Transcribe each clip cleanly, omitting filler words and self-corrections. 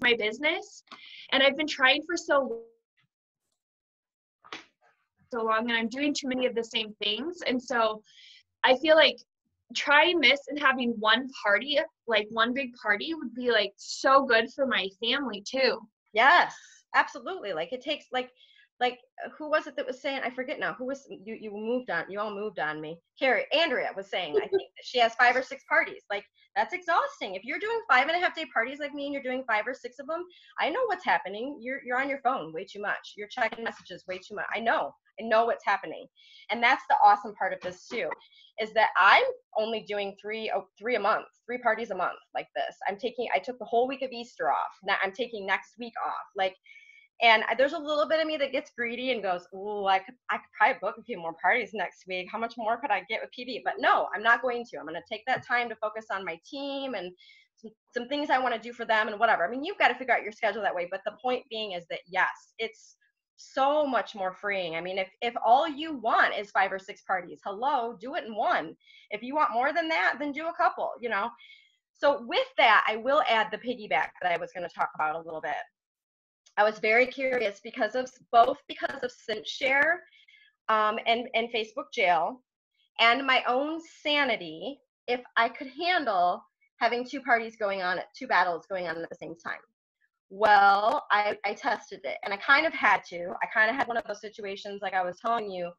my business. And I've been trying for so long, and I'm doing too many of the same things. And so I feel like trying this and having one party, like one big party, would be like so good for my family too. Yes, absolutely. Like it takes like who was it that was saying, I forget now, who was, you all moved on me. Andrea was saying, I think that she has 5 or 6 parties. Like that's exhausting. If you're doing 5.5-day parties like me and you're doing 5 or 6 of them, I know what's happening. You're on your phone way too much. You're checking messages way too much. I know what's happening. And that's the awesome part of this too, is that I'm only doing 3 parties a month like this. I took the whole week of Easter off. Now I'm taking next week off. Like, and there's a little bit of me that gets greedy and goes, "Ooh, I could probably book a few more parties next week. How much more could I get with PB?" But no, I'm not going to. I'm going to take that time to focus on my team and some things I want to do for them and whatever. I mean, you've got to figure out your schedule that way. But the point being is that, yes, it's so much more freeing. I mean, if all you want is 5 or 6 parties, hello, do it in one. If you want more than that, then do a couple, you know. So with that, I will add the piggyback that I was going to talk about a little bit. I was very curious because of SynthShare and Facebook jail and my own sanity, if I could handle having 2 battles going on at the same time. Well, I tested it, and I kind of had to. I kind of had one of those situations like I was telling you,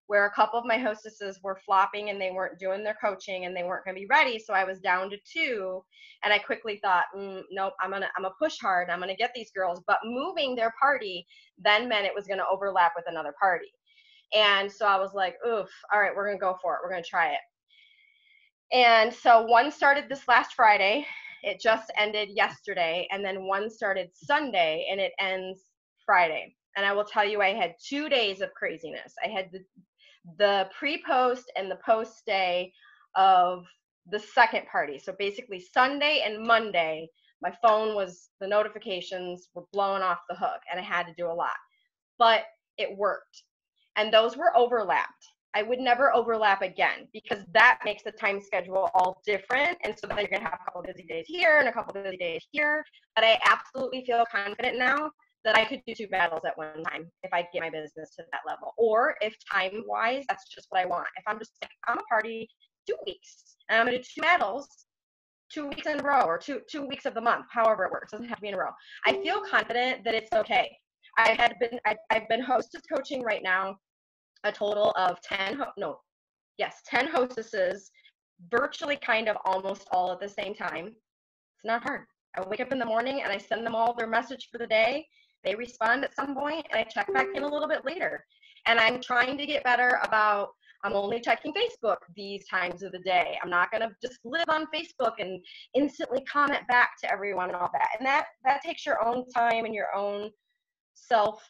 where a couple of my hostesses were flopping and they weren't doing their coaching and they weren't going to be ready. So I was down to 2, and I quickly thought, nope, I'm gonna push hard. I'm gonna get these girls. But moving their party then meant it was going to overlap with another party. And so I was like, oof, all right, we're going to go for it. We're going to try it. And so one started this last Friday. It just ended yesterday. And then one started Sunday, and it ends Friday. And I will tell you, I had 2 days of craziness. I had the pre-post and the post day of the second party. So basically Sunday and Monday, my phone the notifications were blowing off the hook, and I had to do a lot. But it worked. And those were overlapped. I would never overlap again, because that makes the time schedule all different. And so then you're going to have a couple of busy days here and a couple of busy days here. But I absolutely feel confident now that I could do 2 battles at one time if I get my business to that level. Or if time-wise, that's just what I want. If I'm just like, I'm a party 2 weeks, and I'm going to do 2 battles 2 weeks in a row, or two weeks of the month, however it works. It doesn't have to be in a row. I feel confident that it's okay. I've been hostess coaching right now a total of 10 hostesses, virtually kind of almost all at the same time. It's not hard. I wake up in the morning and I send them all their message for the day. They respond at some point, and I check back in a little bit later. And I'm trying to get better about, I'm only checking Facebook these times of the day. I'm not going to just live on Facebook and instantly comment back to everyone and all that. And that takes your own time and your own self,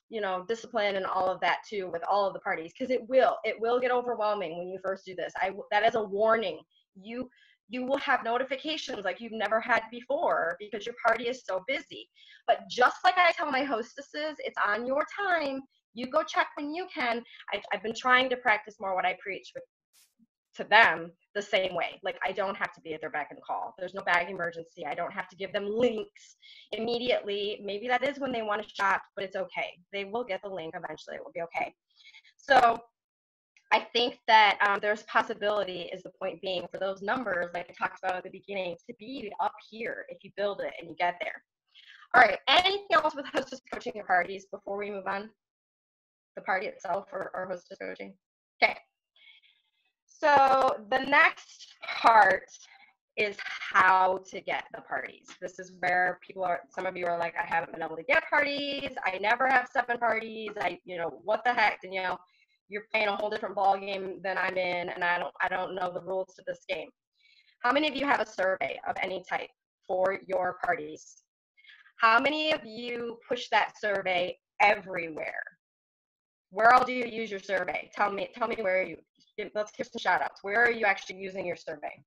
discipline and all of that too, with all of the parties, because it will get overwhelming when you first do this. That is a warning. You will have notifications like you've never had before because your party is so busy. But just like I tell my hostesses, it's on your time. You go check when you can. I've been trying to practice more what I preach to them the same way. Like, I don't have to be at their beck and call. There's no bag emergency. I don't have to give them links immediately. Maybe that is when they want to shop, but it's okay. They will get the link eventually. It will be okay. So I think that there's possibility, is the point being, for those numbers, like I talked about at the beginning, to be up here if you build it and you get there. All right. Anything else with hostess coaching or parties before we move on? The party itself or hostess coaching? Okay. So the next part is how to get the parties. This is where some of you are like, I haven't been able to get parties. I never have 7 parties. What the heck? And you're playing a whole different ball game than I'm in, and I don't know the rules to this game. How many of you have a survey of any type for your parties? How many of you push that survey everywhere? Where all do you use your survey? Tell me where you. Let's hear some shout outs. Where are you actually using your survey?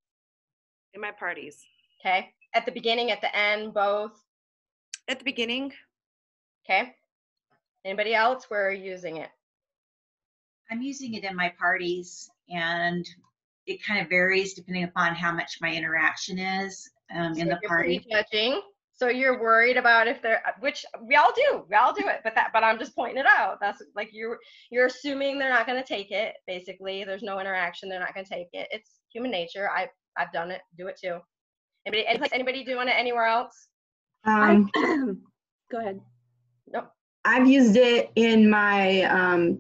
In my parties. Okay. At the beginning, at the end, both? At the beginning. Okay. Anybody else? Where are you using it? I'm using it in my parties, and it kind of varies depending upon how much my interaction is in the party. So you're worried about if they're, which we all do it, but I'm just pointing it out. That's like you're assuming they're not going to take it. Basically, there's no interaction. They're not going to take it. It's human nature. I've done it. Do it too. Anybody doing it anywhere else? Um, Go ahead. Nope. I've used it in my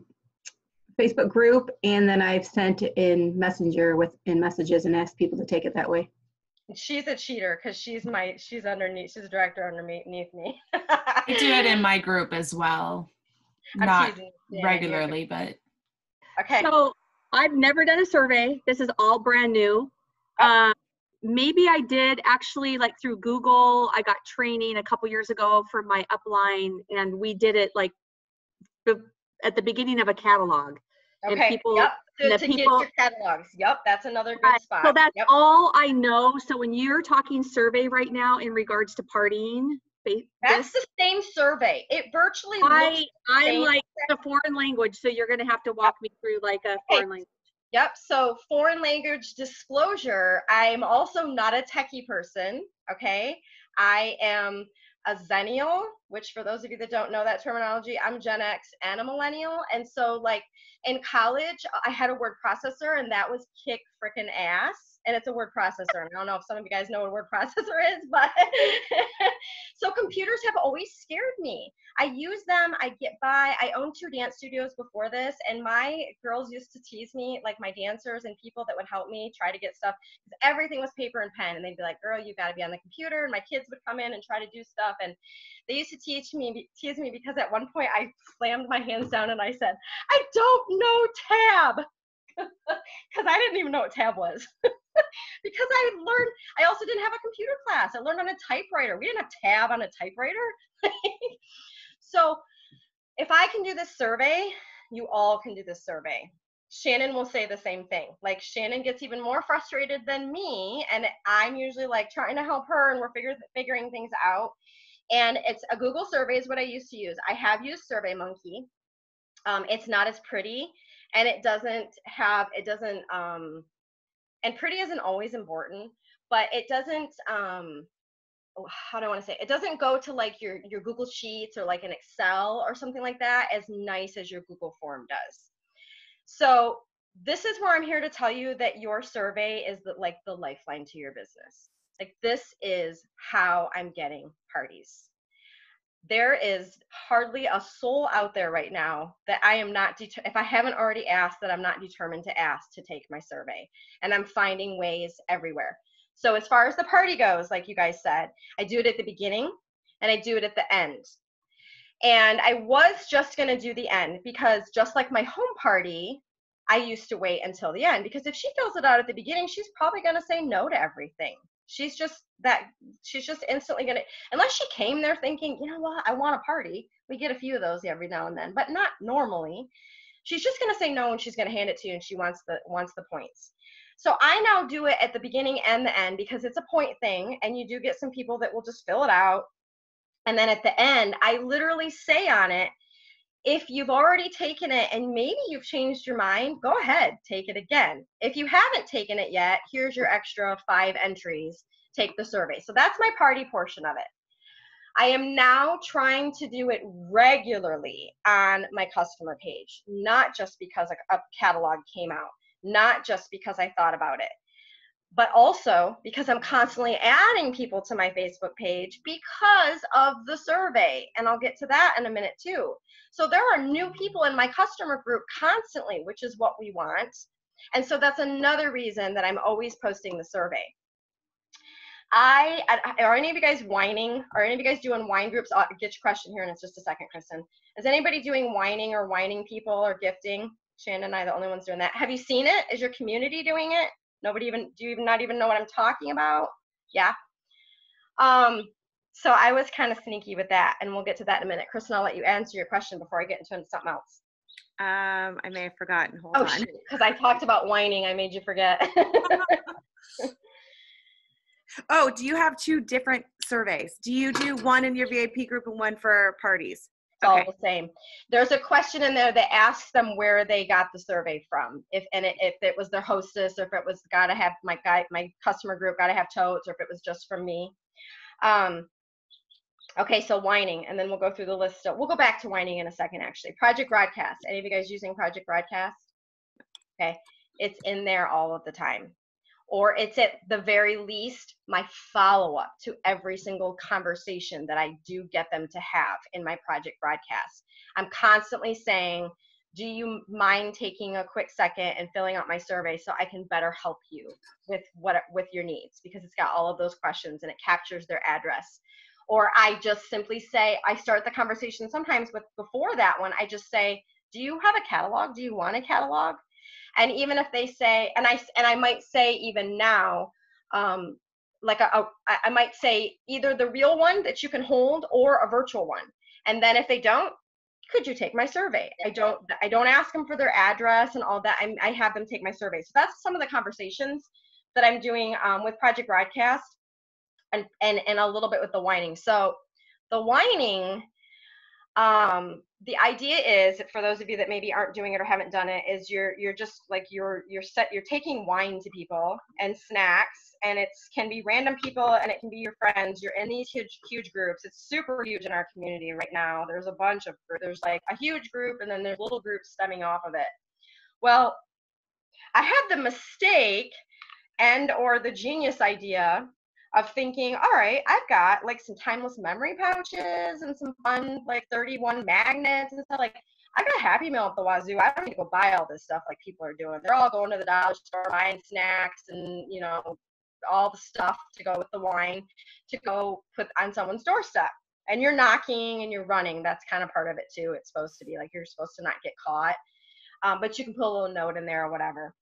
Facebook group, and then I've sent it in Messenger in messages and asked people to take it that way. She's a cheater because she's a director underneath me. I do it in my group as well. I'm Not teasing you, regularly, but okay. So I've never done a survey. This is all brand new. Maybe I did actually, like through Google. I got training a couple years ago for my upline, and we did it like at the beginning of a catalog. Okay. And people, yep. To people, get your catalogs. Yep. That's another good spot. So that's yep. all I know. So when you're talking survey right now in regards to partying, that's the same survey. It virtually I'm same. like a foreign language, so you're going to have to walk me through like a foreign language. Yep. So foreign language disclosure. I'm also not a techie person. Okay. I am a Zennial, which for those of you that don't know that terminology, I'm Gen X and a millennial. And so like in college, I had a word processor, and that was kick frickin' ass. And it's a word processor. And I don't know if some of you guys know what a word processor is, but so computers have always scared me. I use them, I get by. I owned 2 dance studios before this, and my girls used to tease me, like my dancers and people that would help me try to get stuff, because everything was paper and pen, and they'd be like, girl, you got to be on the computer. And my kids would come in and try to do stuff, and they used to tease me because at one point I slammed my hands down and I said, I don't know tab, because I didn't even know what tab was. Because I also didn't have a computer class. I learned on a typewriter. We didn't have tab on a typewriter. So if I can do this survey, you all can do this survey. Shannon will say the same thing. Like Shannon gets even more frustrated than me, and I'm usually like trying to help her, and we're figuring things out. And it's a Google survey is what I used to use. I have used SurveyMonkey. It's not as pretty, and and pretty isn't always important, but it doesn't, how do I want to say, it doesn't go to like your Google Sheets or like an Excel or something like that as nice as your Google form does. So this is where I'm here to tell you that your survey is the lifeline to your business. Like this is how I'm getting parties. There is hardly a soul out there right now that I am not, if I haven't already asked, that I'm not determined to ask to take my survey. And I'm finding ways everywhere. So as far as the party goes, like you guys said, I do it at the beginning and I do it at the end. And I was just going to do the end because just like my home party, I used to wait until the end, because if she fills it out at the beginning, she's probably going to say no to everything. She's just instantly going to, unless she came there thinking, you know what, I want a party. We get a few of those every now and then, but not normally. She's just going to say no, and she's going to hand it to you, and she wants the points. So I now do it at the beginning and the end because it's a point thing, and you do get some people that will just fill it out. And then at the end, I literally say on it, if you've already taken it and maybe you've changed your mind, go ahead, take it again. If you haven't taken it yet, here's your extra 5 entries. Take the survey. So that's my party portion of it. I am now trying to do it regularly on my customer page, not just because a catalog came out, not just because I thought about it, but also because I'm constantly adding people to my Facebook page because of the survey. And I'll get to that in a minute too. So there are new people in my customer group constantly, which is what we want. And so that's another reason that I'm always posting the survey. Are any of you guys whining? Are any of you guys doing wine groups? I'll get your question here in just a second, Kristen. Is anybody doing whining or whining people or gifting? Shannon and I are the only ones doing that. Have you seen it? Is your community doing it? Do you not even know what I'm talking about? Yeah. So I was kind of sneaky with that, and we'll get to that in a minute. Kristen, I'll let you answer your question before I get into something else. I may have forgotten. Hold on. Because I talked about whining, I made you forget. Oh, do you have 2 different surveys? Do you do one in your VIP group and one for parties? It's all the same. There's a question in there that asks them where they got the survey from. If it was their hostess, or if it was my customer group gotta have totes, or if it was just from me. Okay, so whining, and then we'll go through the list. We'll go back to whining in a second, actually. Project Broadcast. Any of you guys using Project Broadcast? Okay, it's in there all of the time. Or it's at the very least my follow-up to every single conversation that I do get them to have in my Project Broadcast. I'm constantly saying, do you mind taking a quick second and filling out my survey so I can better help you with your needs? Because it's got all of those questions and it captures their address. Or I just simply say, I start the conversation sometimes with, before that one, I just say, do you have a catalog? Do you want a catalog? And even if they say, and I might say even now, like I might say either the real one that you can hold or a virtual one. And then if they don't, could you take my survey? I don't ask them for their address and all that. I have them take my survey. So that's some of the conversations that I'm doing with Project Broadcast, and a little bit with the whining. So the whining, the idea is, for those of you that maybe aren't doing it or haven't done it, is you're just like you're taking wine to people and snacks, and it can be random people and it can be your friends. You're in these huge groups. It's super huge in our community right now. There's a bunch of, there's like a huge group and then there's little groups stemming off of it. Well, I had the mistake and or the genius idea of thinking, all right, I've got like some timeless memory pouches and some fun like 31 magnets and stuff. Like, I got Happy Meal at the wazoo. I don't need to go buy all this stuff like people are doing. They're all going to the dollar store buying snacks and, you know, all the stuff to go with the wine to go put on someone's doorstep. And you're knocking and you're running. That's kind of part of it too. It's supposed to be like you're supposed to not get caught, but you can put a little note in there or whatever.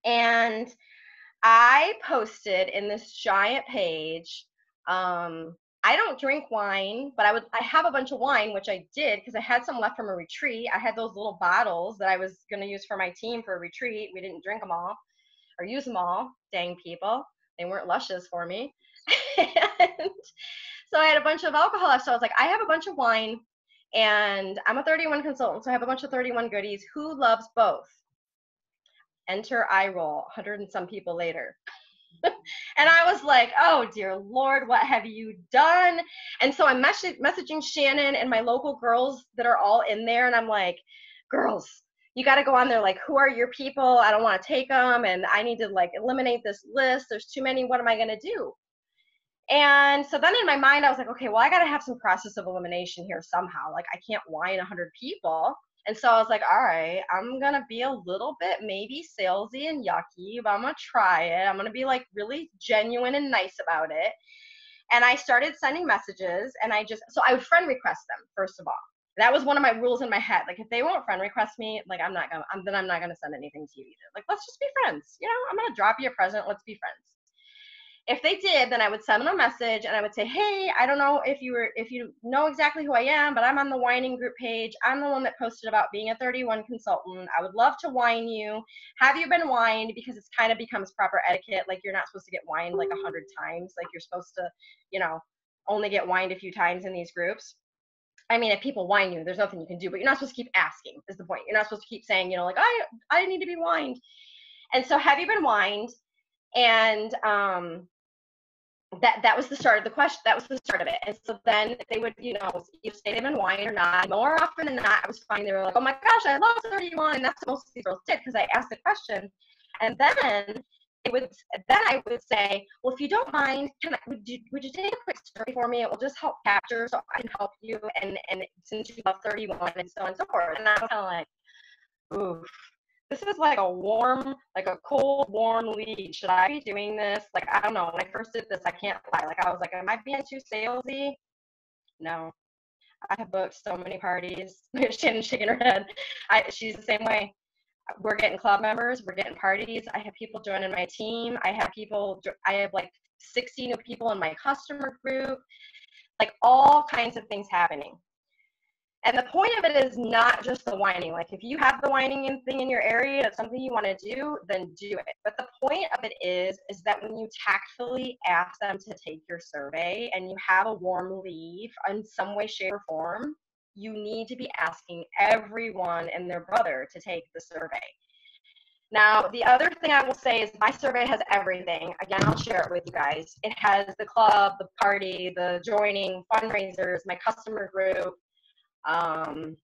And I posted in this giant page, I don't drink wine, but I have a bunch of wine, which I did because I had some left from a retreat. I had those little bottles that I was going to use for my team for a retreat. We didn't drink them all or use them all. Dang people. They weren't luscious for me. And so I had a bunch of alcohol left. So I was like, I have a bunch of wine and I'm a 31 consultant. So I have a bunch of 31 goodies. Who loves both? Enter eye roll, 100 and some people later. And I was like, oh dear Lord, what have you done? And so I'm messaging Shannon and my local girls that are all in there. And I'm like, girls, you got to go on there. Like, who are your people? I don't want to take them. And I need to like eliminate this list. There's too many. What am I going to do? And so then in my mind, I was like, okay, well, I got to have some process of elimination here somehow. Like, I can't wine 100 people. And so I was like, all right, I'm going to be a little bit maybe salesy and yucky, but I'm going to try it. I'm going to be like really genuine and nice about it. And I started sending messages, and so I would friend request them, first of all. That was one of my rules in my head. Like, if they won't friend request me, like, I'm not going to send anything to you either. Like, let's just be friends. You know, I'm going to drop you a present. Let's be friends. If they did, then I would send them a message and I would say, hey, I don't know if you know exactly who I am, but I'm on the whining group page. I'm the one that posted about being a 31 consultant. I would love to wine you. Have you been wined? Because it's kind of becomes proper etiquette. Like, you're not supposed to get wined like 100 times. Like, you're supposed to, you know, only get wined a few times in these groups. I mean, if people whine you, there's nothing you can do, but you're not supposed to keep asking is the point. You're not supposed to keep saying, you know, like, I need to be wined. And so, have you been wined? And that was the start of the question. That was the start of it. And so then they would, you know, you say they've been wine or not. More often than not, I was finding they were like, oh my gosh, I love 31. And that's what most of these girls did because I asked the question. And then I would say, well, if you don't mind, would you take a quick survey for me? It will just help capture so I can help you. And since you love 31 and so on and so forth. And I was kind of like, ooh. This is like a cold, warm lead. Should I be doing this? Like, I don't know. When I first did this, I can't lie. Like, I was like, am I being too salesy? No. I have booked so many parties. Shannon's shaking her head. She's the same way. We're getting club members. We're getting parties. I have people joining my team. I have like 60 new people in my customer group. Like, all kinds of things happening. And the point of it is not just the whining. Like, if you have the whining thing in your area, it's something you want to do, then do it. But the point of it is that when you tactfully ask them to take your survey and you have a warm lead in some way, shape, or form, you need to be asking everyone and their brother to take the survey. Now, the other thing I will say is my survey has everything. Again, I'll share it with you guys. It has the club, the party, the joining, fundraisers, my customer group. I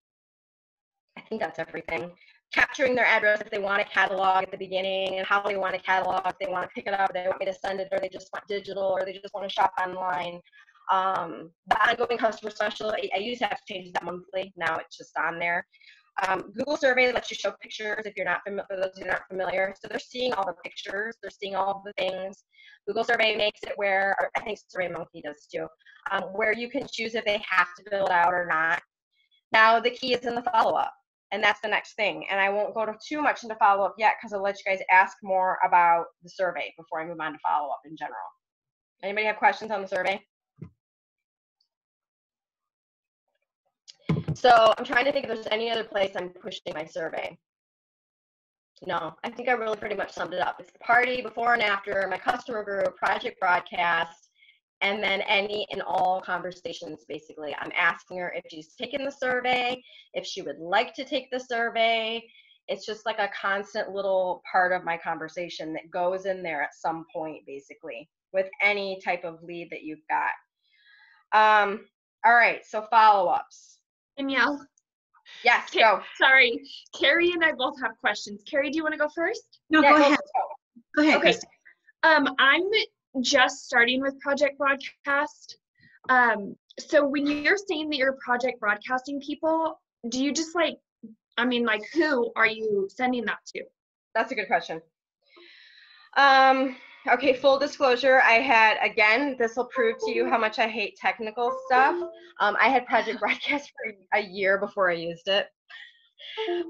think that's everything. Capturing their address if they want a catalog at the beginning, and how they want a catalog, if they want to pick it up, or they want me to send it, or they just want digital, or they just want to shop online. The ongoing customer special, I used to have to change that monthly. Now it's just on there. Google survey lets you show pictures if you're not familiar, for those who are not familiar. So they're seeing all the pictures, they're seeing all the things. Google survey makes it where, or I think SurveyMonkey does too, where you can choose if they have to fill it out or not. Now the key is in the follow-up, and that's the next thing. And I won't go too much into follow-up yet because I'll let you guys ask more about the survey before I move on to follow-up in general. Anybody have questions on the survey? So I'm trying to think if there's any other place I'm pushing my survey. No, I think I really pretty much summed it up. It's the party, before and after, my customer group, project broadcast, and then any and all conversations, basically. I'm asking her if she's taken the survey, if she would like to take the survey. It's just like a constant little part of my conversation that goes in there at some point, basically, with any type of lead that you've got. All right, so follow-ups. Danielle. Yes, go. Sorry, Carrie and I both have questions. Carrie, do you want to go first? No, Yeah, go ahead. Go ahead, Okay. Krista. I'm just starting with project broadcast. So when you're saying that you're project broadcasting people, do you just like, I mean, like, who are you sending that to? That's a good question. Okay, full disclosure, I had, again, this will prove to you how much I hate technical stuff. I had project broadcast for a year before I used it,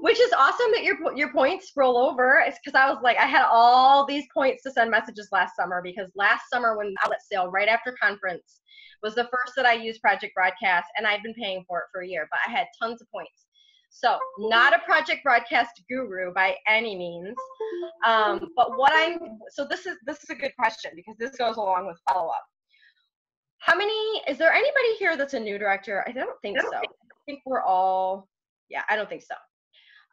which is awesome that your points roll over. It's because I was like, I had all these points to send messages last summer, because last summer when Outlet Sale, right after conference, was the first that I used project broadcast, and I've been paying for it for a year, but I had tons of points. So not a project broadcast guru by any means, but so this is a good question, because this goes along with follow-up. Is there anybody here that's a new director? I don't think so. I think we're all, yeah, I don't think so.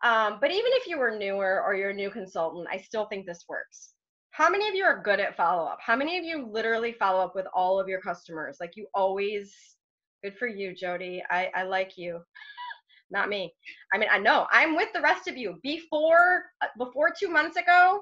But even if you were newer or you're a new consultant, I still think this works. How many of you are good at follow-up? How many of you literally follow up with all of your customers? Like you always, good for you, Jody. I like you. Not me. I mean, I know I'm with the rest of you. Before 2 months ago,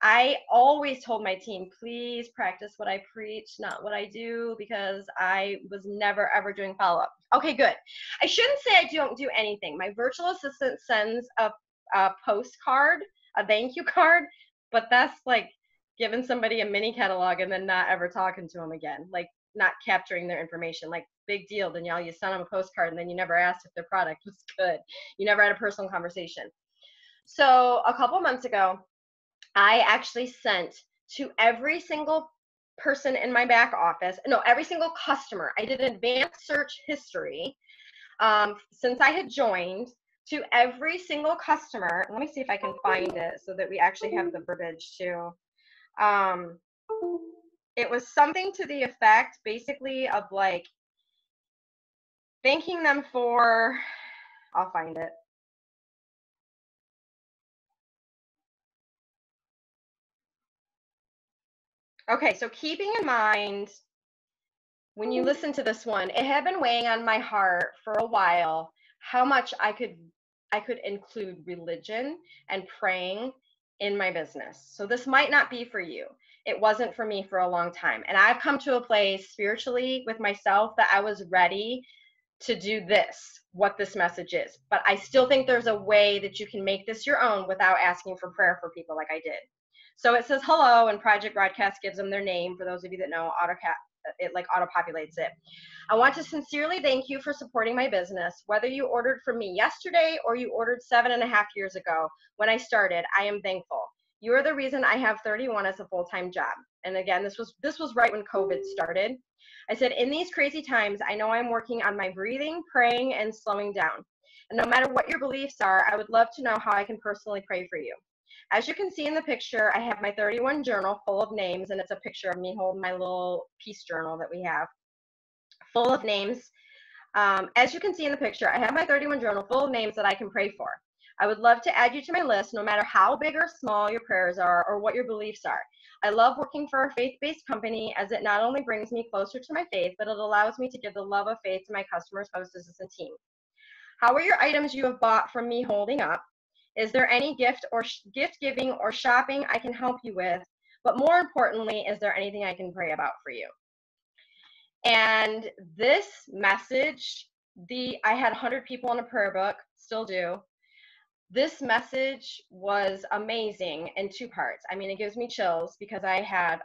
I always told my team, please practice what I preach, not what I do, because I was never ever doing follow-up. Okay, good. I shouldn't say I don't do anything. My virtual assistant sends a postcard, a thank you card, but that's like giving somebody a mini catalog and then not ever talking to them again. Like not capturing their information. Like, big deal, Danielle. You sent them a postcard and then you never asked if their product was good. You never had a personal conversation. So a couple months ago, I actually sent to every single person in my back office, no, every single customer. I did an advanced search history since I had joined, to every single customer. Let me see if I can find it so that we actually have the verbiage too. It was something to the effect, basically, of like thanking them for, I'll find it. Okay, so keeping in mind, when you listen to this one, it had been weighing on my heart for a while how much I could include religion and praying in my business. So this might not be for you. It wasn't for me for a long time. And I've come to a place spiritually with myself that I was ready to do what this message is. But I still think there's a way that you can make this your own without asking for prayer for people like I did. So it says hello, and Project Broadcast gives them their name. For those of you that know, it like auto-populates it. I want to sincerely thank you for supporting my business. Whether you ordered from me yesterday or you ordered 7.5 years ago when I started, I am thankful. You are the reason I have 31 as a full-time job. And again, this was right when COVID started. I said, in these crazy times, I know I'm working on my breathing, praying, and slowing down. And no matter what your beliefs are, I would love to know how I can personally pray for you. As you can see in the picture, I have my 31 journal full of names, and it's a picture of me holding my little peace journal that we have, full of names. As you can see in the picture, I have my 31 journal full of names that I can pray for. I would love to add you to my list, no matter how big or small your prayers are or what your beliefs are. I love working for a faith-based company, as it not only brings me closer to my faith, but it allows me to give the love of faith to my customers, hostesses, and team. How are your items you have bought from me holding up? Is there any gift or gift giving or shopping I can help you with? But more importantly, is there anything I can pray about for you? And this message, I had 100 people in a prayer book, still do. This message was amazing in two parts. I mean, it gives me chills because I had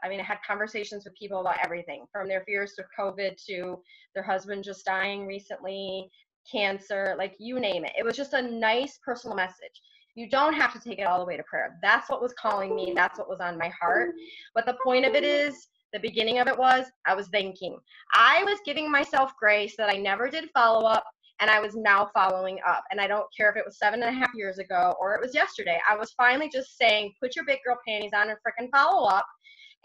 conversations with people about everything, from their fears to COVID to their husband just dying recently, cancer, like you name it. It was just a nice personal message. You don't have to take it all the way to prayer. That's what was calling me. That's what was on my heart. But the point of it is, the beginning of it was, I was thinking. I was giving myself grace that I never did follow up, and I was now following up. And I don't care if it was 7.5 years ago or it was yesterday. I was finally just saying, put your big girl panties on and frickin' follow up.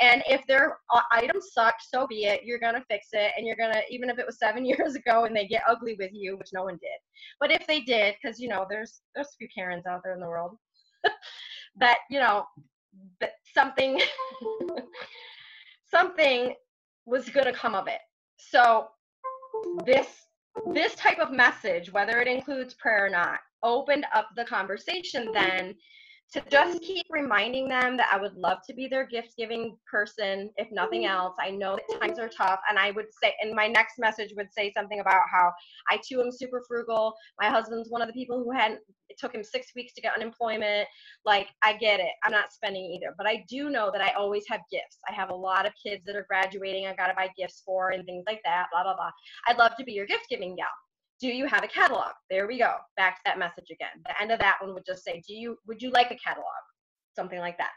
And if their items suck, so be it. You're going to fix it. And you're going to, even if it was 7 years ago and they get ugly with you, which no one did. But if they did, because, you know, there's a few Karens out there in the world, that, you know, that something, something was going to come of it. So this type of message, whether it includes prayer or not, opened up the conversation then to just keep reminding them that I would love to be their gift-giving person, if nothing else. I know that times are tough, and I would say, and my next message would say something about how I too am super frugal. My husband's one of the people who it took him 6 weeks to get unemployment. Like, I get it. I'm not spending either. But I do know that I always have gifts. I have a lot of kids that are graduating I got to buy gifts for and things like that, blah, blah, blah. I'd love to be your gift-giving gal. Do you have a catalog? There we go. Back to that message again. The end of that one would just say, would you like a catalog? Something like that.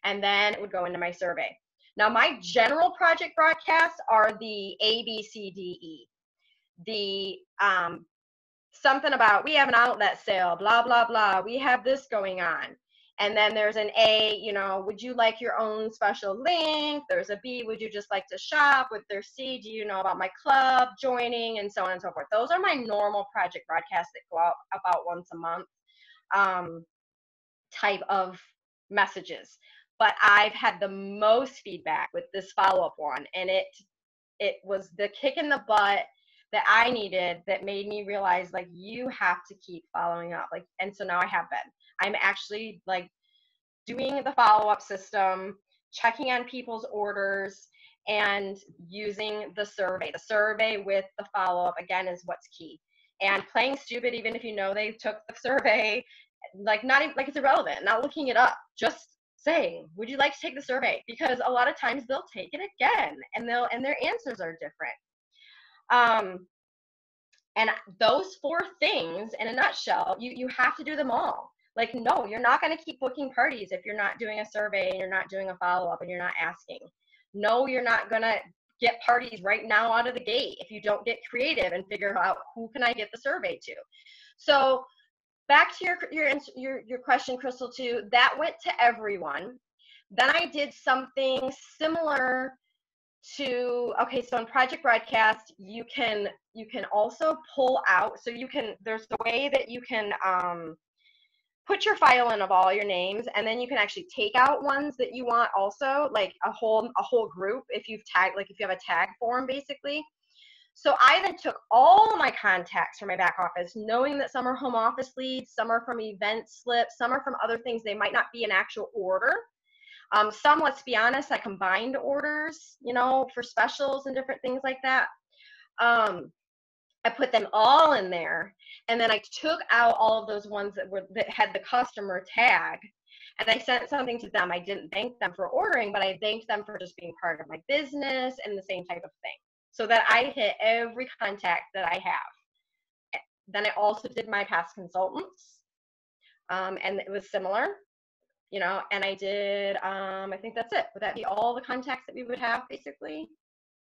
And then it would go into my survey. Now, my general project broadcasts are the A, B, C, D, E. The something about, we have an outlet sale, blah, blah, blah. We have this going on. And then there's an A, you know, would you like your own special link? There's a B, would you just like to shop? With their C, do you know about my club joining? And so on and so forth. Those are my normal project broadcasts that go out about once a month type of messages. But I've had the most feedback with this follow-up one. And it was the kick in the butt that I needed that made me realize, like, you have to keep following up. Like, and so now I have been. I'm actually like doing the follow-up system, checking on people's orders, and using the survey. The survey with the follow-up, again, is what's key. And playing stupid, even if you know they took the survey, like, not even, like, it's irrelevant, not looking it up, just saying, would you like to take the survey? Because a lot of times they'll take it again, and their answers are different. And those 4 things in a nutshell, you have to do them all. Like, no, you're not going to keep booking parties if you're not doing a survey and you're not doing a follow-up and you're not asking. No, you're not going to get parties right now out of the gate if you don't get creative and figure out, who can I get the survey to? So back to your question, Crystal, too, that went to everyone. Then I did something similar to, okay, so in project broadcast, you can also pull out, so there's a way that you can put your file in of all your names, and then you can actually take out ones that you want also, like a whole group, if you've tagged, like if you have a tag form, basically. So I then took all my contacts from my back office, knowing that some are home office leads, some are from event slips, some are from other things. They might not be an actual order. Some, let's be honest, I combined orders, you know, for specials and different things like that. I put them all in there, and then I took out all of those ones that had the customer tag, and I sent something to them. I didn't thank them for ordering, but I thanked them for just being part of my business and the same type of thing, so that I hit every contact that I have. Then I also did my past consultants, and it was similar, you know, and I did, I think that's it. Would that be all the contacts that we would have, basically?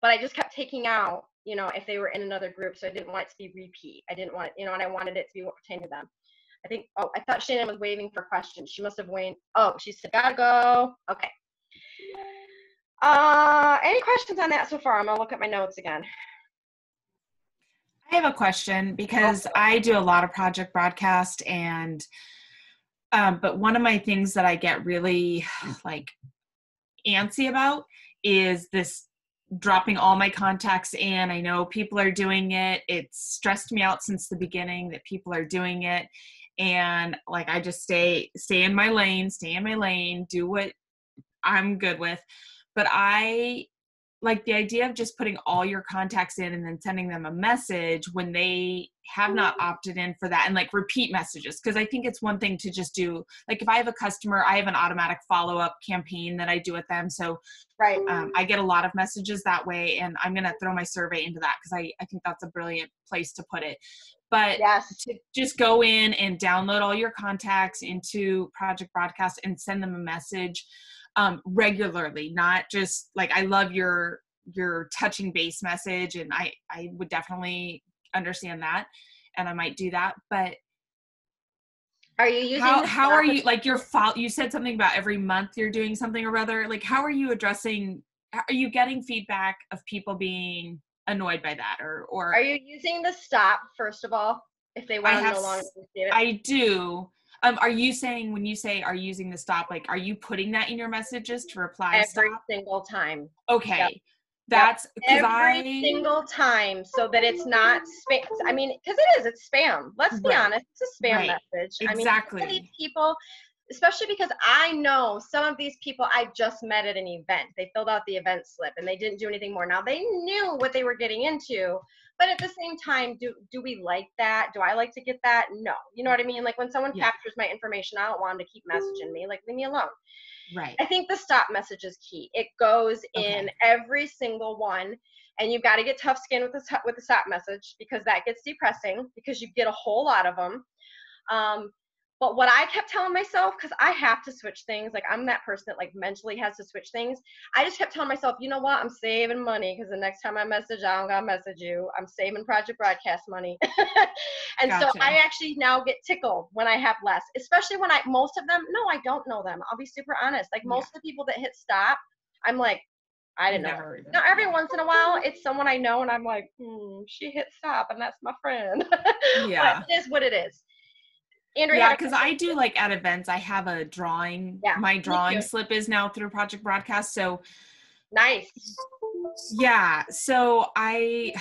But I just kept taking out, you know, if they were in another group, so I didn't want it to be repeat. I didn't want, you know, and I wanted it to be what pertained to them. I think, oh, I thought Shannon was waving for questions. She must have waved. Oh, she said, gotta go. Okay. Any questions on that so far? I'm gonna look at my notes again. I have a question because I do a lot of project broadcast and but one of my things that I get really like antsy about is this dropping all my contacts in. I know people are doing it. It's stressed me out since the beginning that people are doing it. And like I just stay in my lane, do what I'm good with. But I like the idea of just putting all your contacts in and then sending them a message when they have not opted in for that, and like repeat messages. Cause I think it's one thing to just do, like if I have a customer, I have an automatic follow-up campaign that I do with them. So Right. I get a lot of messages that way, and I'm going to throw my survey into that. Cause I think that's a brilliant place to put it. But Yes. to just go in and download all your contacts into Project Broadcast and send them a message regularly, not just like, I love your touching base message, and I would definitely understand that, and I might do that. But Are you using how are you, like you said something about every month you're doing something or other, like how are you are you getting feedback of people being annoyed by that, or Are you using the stop, first of all, if they want to no longer receive it? I do. Are you saying, when you say are you using the stop, like are you putting that in your messages to reply Every stop? single time. Okay. Yep. That's because Every single time, so that it's not spam. I mean, because it's spam. Let's be Right. honest, it's a spam Right. message. Exactly. I mean, some of these people, especially because I know some of these people I just met at an event. They filled out the event slip and they didn't do anything more. Now they knew what they were getting into, but at the same time, do we like that? Do I like to get that? No. You know what I mean? Like when someone captures my information, I don't want them to keep messaging me. Like, leave me alone. Right. I think the stop message is key. It goes in every single one, and you've got to get tough skin with the stop message, because that gets depressing because you get a whole lot of them. But what I kept telling myself, because I have to switch things, like I'm that person that like mentally has to switch things. I just kept telling myself, you know what? I'm saving money, because the next time I message, I don't gotta message you. I'm saving Project Broadcast money. And so I actually now get tickled when I have less, especially when most of them, no, I don't know them. I'll be super honest. Like most of the people that hit stop, I'm like, I didn't know. Now every once in a while, it's someone I know, and I'm like, she hit stop, and that's my friend. Yeah. But it is what it is. Andrea, yeah, because I do like at events, I have a drawing. Yeah, my drawing slip is now through Project Broadcast. So nice. Yeah. So I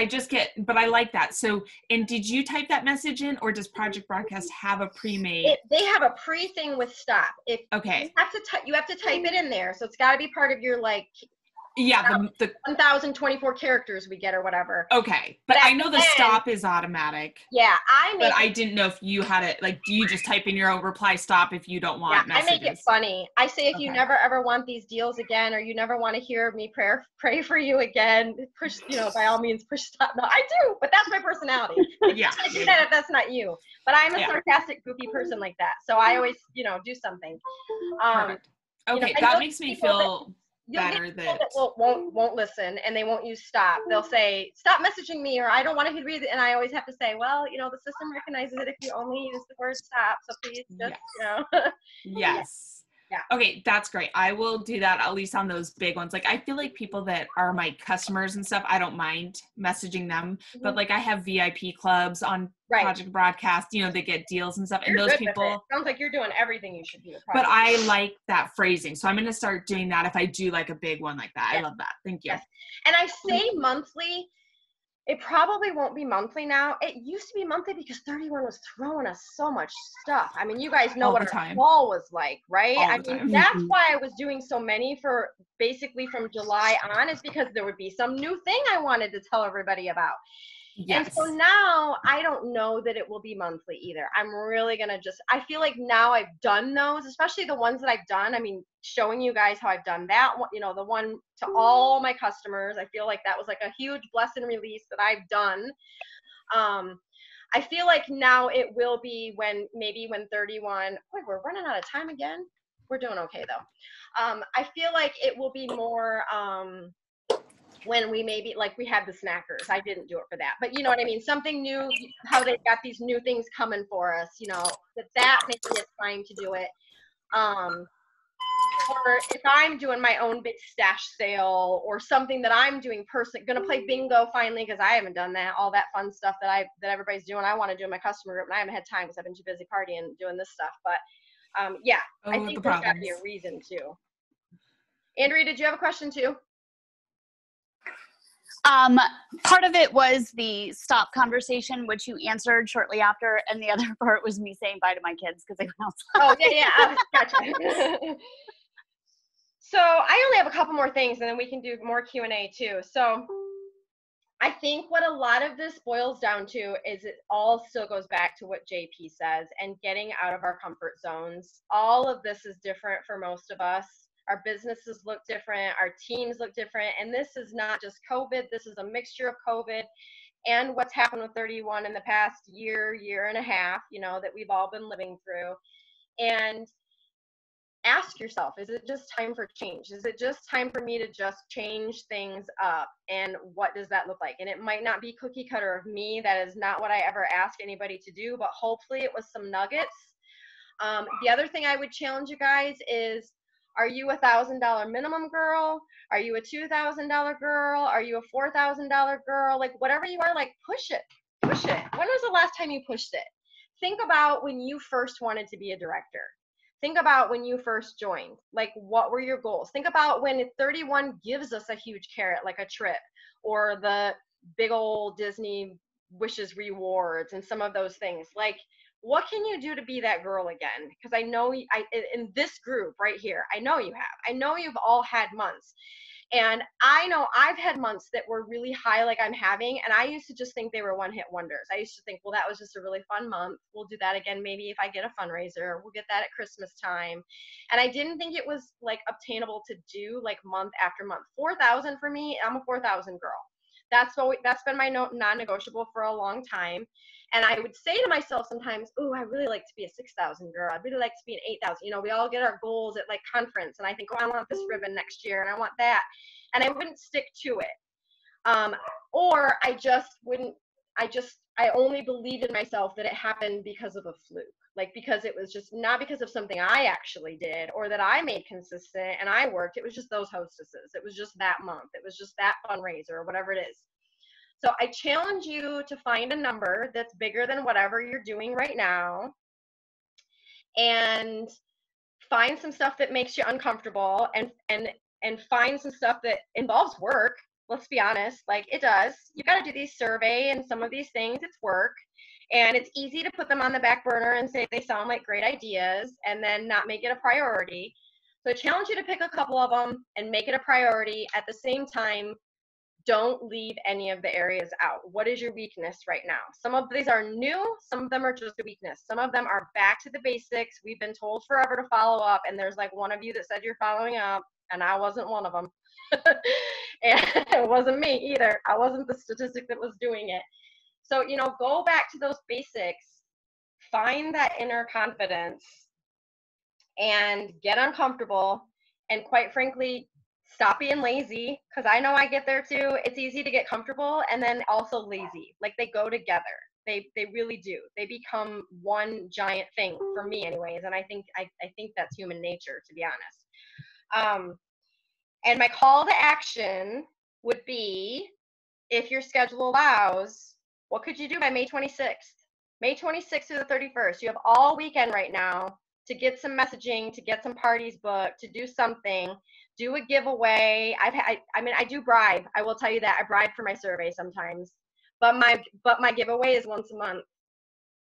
just get, but I like that. So, and did you type that message in, or does Project Broadcast have a pre-made? They have a pre-thing with stop. You have to type it in there. So it's got to be part of your like. Yeah, the 1,024 characters we get or whatever. Okay, but I know the stop is automatic. Yeah, but I didn't know if you had it. Like, do you just type in your own reply stop if you don't want messages? I make it funny. I say if you never ever want these deals again, or you never want to hear me pray for you again, push, by all means push stop. No, I do, but that's my personality. Yeah, I do that if that's not you. But I'm a sarcastic, goofy person like that, so I always do something. Perfect. Okay, that makes me feel better that won't listen, and they won't use stop. They'll say stop messaging me, or I don't want to read it, and I always have to say, well, the system recognizes it if you only use the word stop, so please just Yes. Yeah. Okay, that's great. I will do that, at least on those big ones. Like, I feel like people that are my customers and stuff, I don't mind messaging them. But like, I have VIP clubs on Project Broadcast, they get deals and stuff. And those people, sounds like you're doing everything you should do. But I like that phrasing, so I'm going to start doing that if I do like a big one like that. I love that. Thank you. Yes. And I say monthly. It probably won't be monthly now. It used to be monthly because 31 was throwing us so much stuff. I mean, you guys know what our fall was like, right? I mean, that's why I was doing so many for basically from July on, is because there would be some new thing I wanted to tell everybody about. Yes. And so now I don't know that it will be monthly either. I'm really going to I feel like now I've done those, especially the ones that I've done. I mean, showing you guys how I've done that one, the one to all my customers. I feel like that was like a huge blessing release that I've done. I feel like now it will be when 31, boy, we're running out of time again. We're doing okay though. I feel like it will be more, when we maybe like we have the snackers. I didn't do it for that, but you know what I mean? Something new, how they've got these new things coming for us, that maybe it's time to do it. Or if I'm doing my own big stash sale or something that I'm doing personally, gonna play bingo finally because I haven't done that, all that fun stuff that everybody's doing. I want to do in my customer group, and I haven't had time because I've been too busy partying doing this stuff. But yeah, I think there's got to be a reason too. Andrea, did you have a question too? Part of it was the stop conversation, which you answered shortly after, and the other part was me saying bye to my kids because they went outside. Oh, yeah, gotcha. So I only have a couple more things, and then we can do more Q&A too. So I think what a lot of this boils down to is it all still goes back to what JP says and getting out of our comfort zones. All of this is different for most of us. Our businesses look different, our teams look different, and this is not just COVID, this is a mixture of COVID and what's happened with 31 in the past year and a half, you know, that we've all been living through. And ask yourself, is it just time for change? Is it just time for me to just change things up? And what does that look like? And it might not be cookie cutter of me. That is not what I ever ask anybody to do, but hopefully it was some nuggets. The other thing I would challenge you guys is, are you a $1,000 minimum girl? Are you a $2,000 girl? Are you a $4,000 girl? Like whatever you are, like push it, push it. When was the last time you pushed it? Think about when you first wanted to be a director. Think about when you first joined, like what were your goals? Think about when 31 gives us a huge carrot, like a trip or the big old Disney wishes rewards and some of those things. Like, what can you do to be that girl again? Because I know in this group right here, I know you have. I know you've all had months. And I know I've had months that were really high like I'm having, and I used to just think they were one-hit wonders. I used to think, well, that was just a really fun month. We'll do that again maybe if I get a fundraiser. We'll get that at Christmas time. And I didn't think it was like obtainable to do like month after month. 4,000 for me, I'm a 4,000 girl. That's been my non-negotiable for a long time. And I would say to myself sometimes, oh, I really like to be a 6,000 girl. I'd really like to be an 8,000. You know, we all get our goals at like conference. And I think, oh, I want this ribbon next year and I want that. And I wouldn't stick to it. Or I only believed in myself that it happened because of a fluke. Like because it was just not because of something I actually did or that I made consistent and I worked. It was just those hostesses. It was just that month. It was just that fundraiser or whatever it is. So I challenge you to find a number that's bigger than whatever you're doing right now and find some stuff that makes you uncomfortable and find some stuff that involves work. Let's be honest, like it does. You got to do these survey and some of these things, it's work. And it's easy to put them on the back burner and say they sound like great ideas and then not make it a priority. So I challenge you to pick a couple of them and make it a priority. At the same time, don't leave any of the areas out. What is your weakness right now? Some of these are new, some of them are just a weakness. Some of them are back to the basics. We've been told forever to follow up, and there's like one of you that said you're following up, and I wasn't one of them. And it wasn't me either. I wasn't the statistic that was doing it. So, you know, go back to those basics, find that inner confidence, and get uncomfortable, and quite frankly, stop being lazy, because I know I get there too. It's easy to get comfortable and then also lazy. Like they go together. They really do. They become one giant thing for me anyways. And I think that's human nature, to be honest. And my call to action would be, if your schedule allows, what could you do by May 26th? May 26th through the 31st. You have all weekend right now to get some messaging, to get some parties booked, to do something. Do a giveaway. I do bribe. I will tell you that. I bribe for my survey sometimes. But my giveaway is once a month.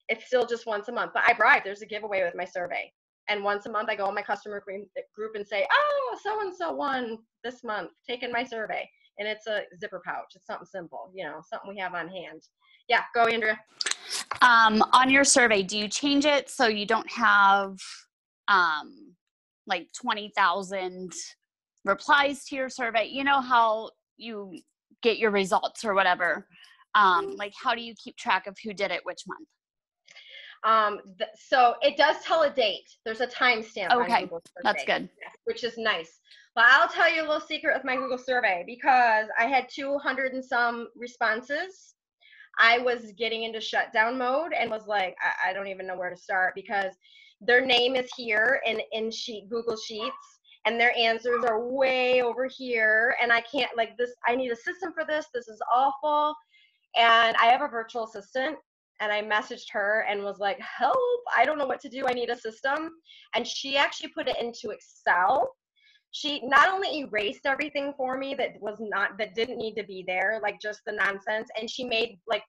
It's still just once a month. But I bribe. There's a giveaway with my survey. And once a month I go in my customer group and say, oh, so-and-so won this month, taking my survey. And it's a zipper pouch. It's something simple, you know, something we have on hand. Yeah, go Andrea. On your survey, do you change it so you don't have like 20,000 replies to your survey? You know how you get your results or whatever. Like how do you keep track of who did it which month? So it does tell a date. There's a timestamp on Google Survey. That's good. Which is nice. But I'll tell you a little secret with my Google survey, because I had 200 and some responses. I was getting into shutdown mode and was like, I don't even know where to start, because their name is here in Google Sheets. and their answers are way over here, and I can't, like, this, I need a system for this. This is awful. And I have a virtual assistant, and I messaged her and was like, help, I don't know what to do. I need a system. And she actually put it into Excel. She not only erased everything for me that didn't need to be there, like just the nonsense, and she made like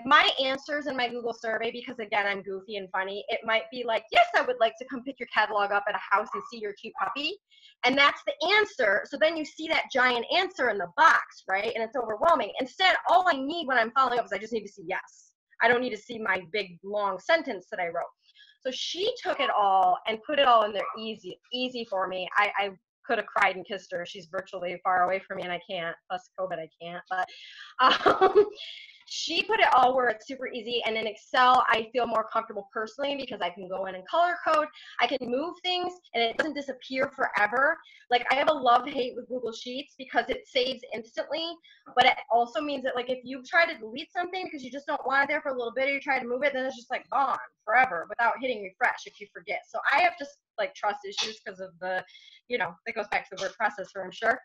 my answers in my Google survey, because again, I'm goofy and funny, it might be like, yes, I would like to come pick your catalog up at a house and see your cute puppy. And that's the answer. So then you see that giant answer in the box, right? And it's overwhelming. Instead, all I need when I'm following up is I just need to see yes. I don't need to see my big, long sentence that I wrote. So she took it all and put it all in there easy for me. I could have cried and kissed her. She's virtually far away from me and I can't, plus COVID, I can't. But she put it all where it's super easy. And in Excel, I feel more comfortable personally because I can go in and color code. I can move things and it doesn't disappear forever. Like I have a love-hate with Google Sheets because it saves instantly, but it also means that like if you try to delete something because you just don't want it there for a little bit, or you try to move it, then it's just like gone forever without hitting refresh if you forget. So I have just like trust issues because of the, you know, that goes back to the word processor, I'm sure.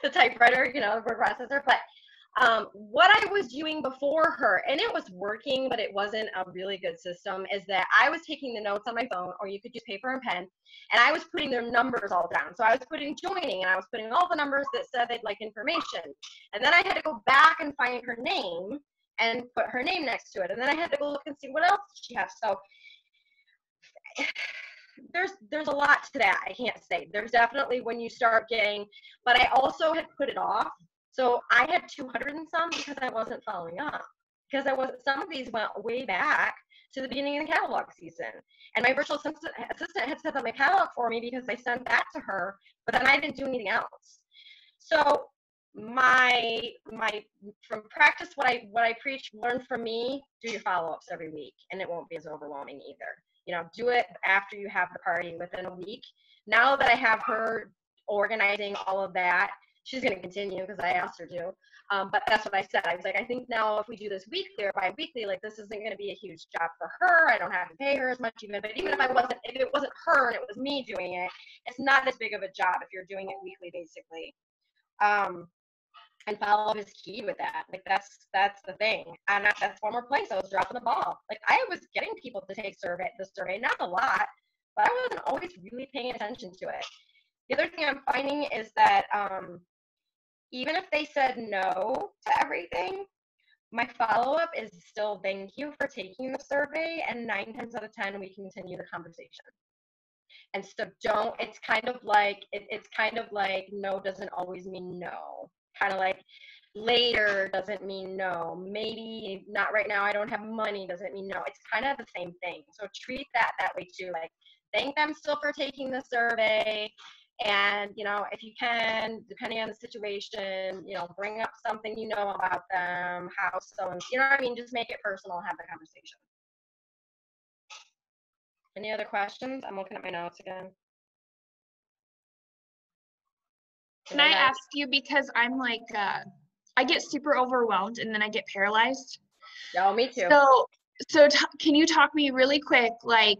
The typewriter, you know, the word processor. But what I was doing before her, and it was working, but it wasn't a really good system, is that I was taking the notes on my phone, or you could use paper and pen, and I was putting their numbers all down. So I was putting joining, and I was putting all the numbers that said they'd like information. And then I had to go back and find her name and put her name next to it. And then I had to go look and see what else she has. So there's a lot to that. I can't say. There's definitely when you start getting, but I also had put it off. So I had 200 and some because I wasn't following up. Because I wasn't, some of these went way back to the beginning of the catalog season. And my virtual assistant had set up my catalog for me because I sent that to her, but then I didn't do anything else. So from practice, what I preach, learn from me, do your follow-ups every week, and it won't be as overwhelming either. You know, do it after you have the party within a week. Now that I have her organizing all of that, she's going to continue because I asked her to. But that's what I said. I was like, I think now if we do this weekly or bi-weekly, like this isn't going to be a huge job for her. I don't have to pay her as much even. But even if it wasn't her and it was me doing it, it's not as big of a job if you're doing it weekly, basically. And follow is key with that. Like that's the thing. And that's one more place I was dropping the ball. Like I was getting people to take the survey, not a lot, but I wasn't always really paying attention to it. The other thing I'm finding is that even if they said no to everything, my follow-up is still thank you for taking the survey, and 9 times out of 10 we continue the conversation. And so it's kind of like no doesn't always mean no. Kind of like later doesn't mean no. Maybe not right now, I don't have money doesn't mean no. It's kind of the same thing. So treat that way too. Like thank them still for taking the survey. And, you know, if you can, depending on the situation, you know, bring up something you know about them, how so, and you know what I mean? Just make it personal, have the conversation. Any other questions? I'm looking at my notes again. Can I ask you, because I'm like, I get super overwhelmed and then I get paralyzed. Oh, me too. So can you talk me really quick, like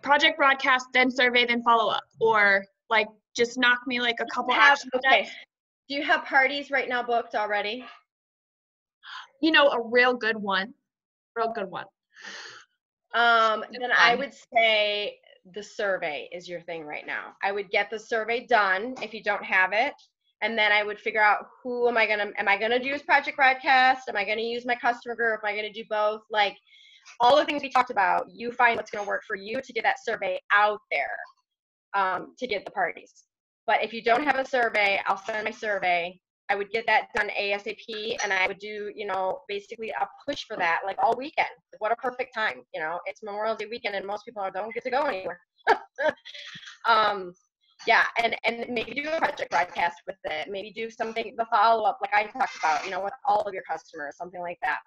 project broadcast, then survey, then follow up, or like just knock me like a couple action steps? Do you have parties right now booked already? You know, a real good one. Then I would say the survey is your thing right now. I would get the survey done if you don't have it, and then I would figure out who am I gonna use project broadcast? Am I gonna use my customer group? Am I gonna do both? Like all the things we talked about, you find what's gonna work for you to get that survey out there, to get the parties. But if you don't have a survey, I'll send my survey. I would get that done ASAP, and I would do, you know, basically a push for that, like all weekend. What a perfect time, you know, it's Memorial Day weekend and most people don't get to go anywhere. Yeah, and maybe do a project broadcast with it. Maybe do something, the follow-up, like I talked about, you know, with all of your customers, something like that.